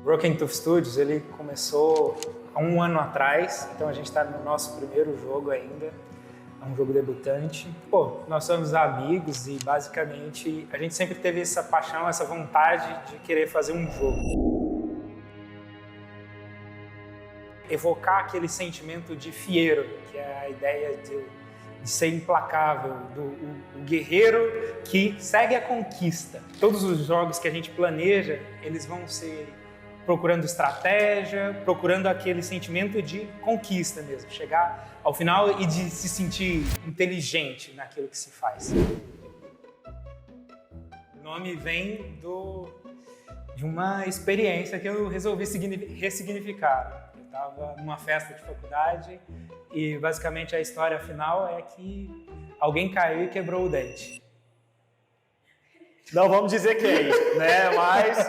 Broken Tooth Studios, ele começou há um ano atrás, então a gente está no nosso primeiro jogo ainda, é um jogo debutante. Pô, nós somos amigos e basicamente a gente sempre teve essa paixão, essa vontade de querer fazer um jogo. Evocar aquele sentimento de fiero, que é a ideia de ser implacável, o guerreiro que segue a conquista. Todos os jogos que a gente planeja, eles vão ser procurando estratégia, procurando aquele sentimento de conquista mesmo, chegar ao final e de se sentir inteligente naquilo que se faz. O nome vem de uma experiência que eu resolvi ressignificar. Eu estava numa festa de faculdade e basicamente a história final é que alguém caiu e quebrou o dente. Não vamos dizer quem, né? Mas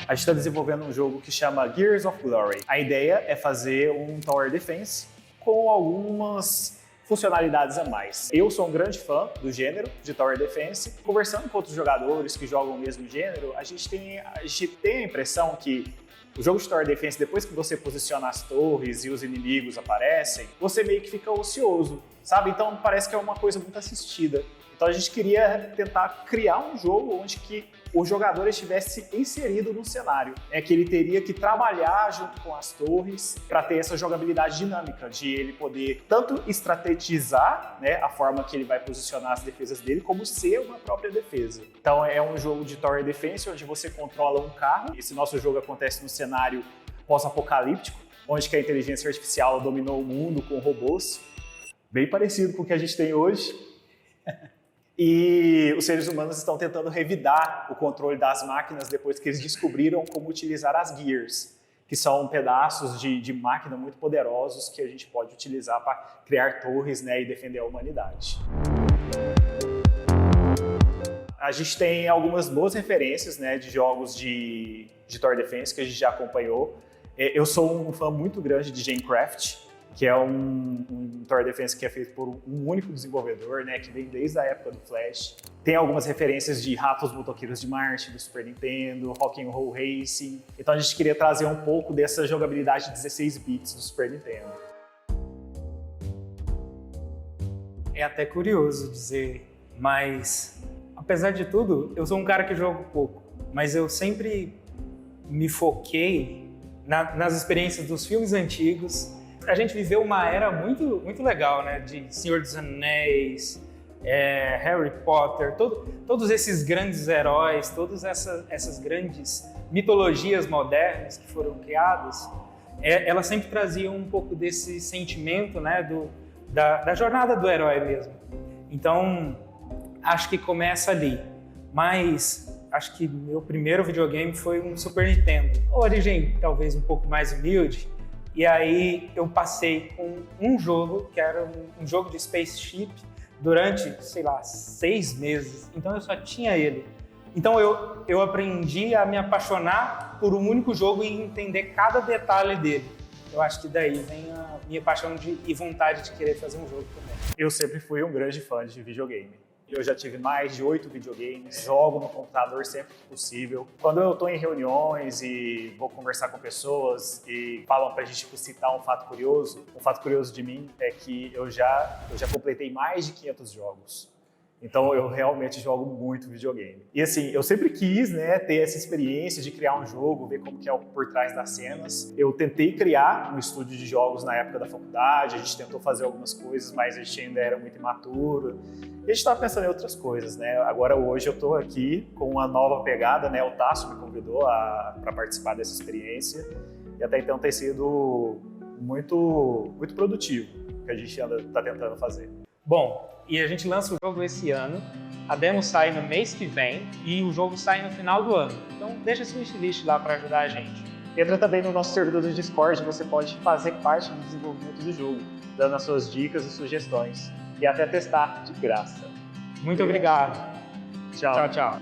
a gente está desenvolvendo um jogo que chama Gears of Glory. A ideia é fazer um Tower Defense com algumas funcionalidades a mais. Eu sou um grande fã do gênero de Tower Defense. Conversando com outros jogadores que jogam o mesmo gênero, a gente tem a impressão que o jogo de Tower Defense, depois que você posiciona as torres e os inimigos aparecem, você meio que fica ocioso, sabe? Então parece que é uma coisa muito assistida. Então a gente queria tentar criar um jogo onde que o jogador estivesse inserido no cenário. É que ele teria que trabalhar junto com as torres para ter essa jogabilidade dinâmica, de ele poder tanto estrategizar, né, a forma que ele vai posicionar as defesas dele, como ser uma própria defesa. Então é um jogo de Tower Defense onde você controla um carro. Esse nosso jogo acontece no cenário pós-apocalíptico, onde que a inteligência artificial dominou o mundo com robôs, bem parecido com o que a gente tem hoje. E os seres humanos estão tentando revidar o controle das máquinas depois que eles descobriram como utilizar as Gears, que são pedaços de máquina muito poderosos que a gente pode utilizar para criar torres, né, e defender a humanidade. A gente tem algumas boas referências, né, de jogos de Tower Defense que a gente já acompanhou. Eu sou um fã muito grande de Gamecraft, que é um Tower Defense que é feito por um único desenvolvedor, né, que vem desde a época do Flash. Tem algumas referências de Ratos Motoqueiros de Marte, do Super Nintendo, Rock'n'Roll Racing. Então a gente queria trazer um pouco dessa jogabilidade de 16 bits do Super Nintendo. É até curioso dizer, mas apesar de tudo, eu sou um cara que joga pouco, mas eu sempre me foquei nas experiências dos filmes antigos. A gente viveu uma era muito, muito legal, né? De Senhor dos Anéis, Harry Potter, todos esses grandes heróis, todas essas grandes mitologias modernas que foram criadas, elas sempre traziam um pouco desse sentimento, né? Da jornada do herói mesmo. Então, acho que começa ali. Mas acho que meu primeiro videogame foi um Super Nintendo. A origem talvez um pouco mais humilde. E aí eu passei com um jogo, que era um jogo de spaceship, durante, sei lá, 6 meses. Então eu só tinha ele. Então eu aprendi a me apaixonar por um único jogo e entender cada detalhe dele. Eu acho que daí vem a minha paixão e vontade de querer fazer um jogo também. Eu sempre fui um grande fã de videogame. Eu já tive mais de 8 videogames, jogo no computador sempre que possível. Quando eu estou em reuniões e vou conversar com pessoas e falam pra gente citar um fato curioso de mim é que eu já completei mais de 500 jogos. Então eu realmente jogo muito videogame. E assim, eu sempre quis, né, ter essa experiência de criar um jogo, ver como que é por trás das cenas. Eu tentei criar um estúdio de jogos na época da faculdade, a gente tentou fazer algumas coisas, mas a gente ainda era muito imaturo. E a gente estava pensando em outras coisas, né? Agora hoje eu estou aqui com uma nova pegada, né? O Tasso me convidou para participar dessa experiência e até então tem sido muito, muito produtivo o que a gente ainda está tentando fazer. Bom, e a gente lança o jogo esse ano, a demo sai no mês que vem e o jogo sai no final do ano. Então deixa seu wishlist lá para ajudar a gente. Entra também no nosso servidor do Discord, você pode fazer parte do desenvolvimento do jogo, dando as suas dicas e sugestões. E até testar de graça. Muito obrigado. Tchau. Tchau, tchau.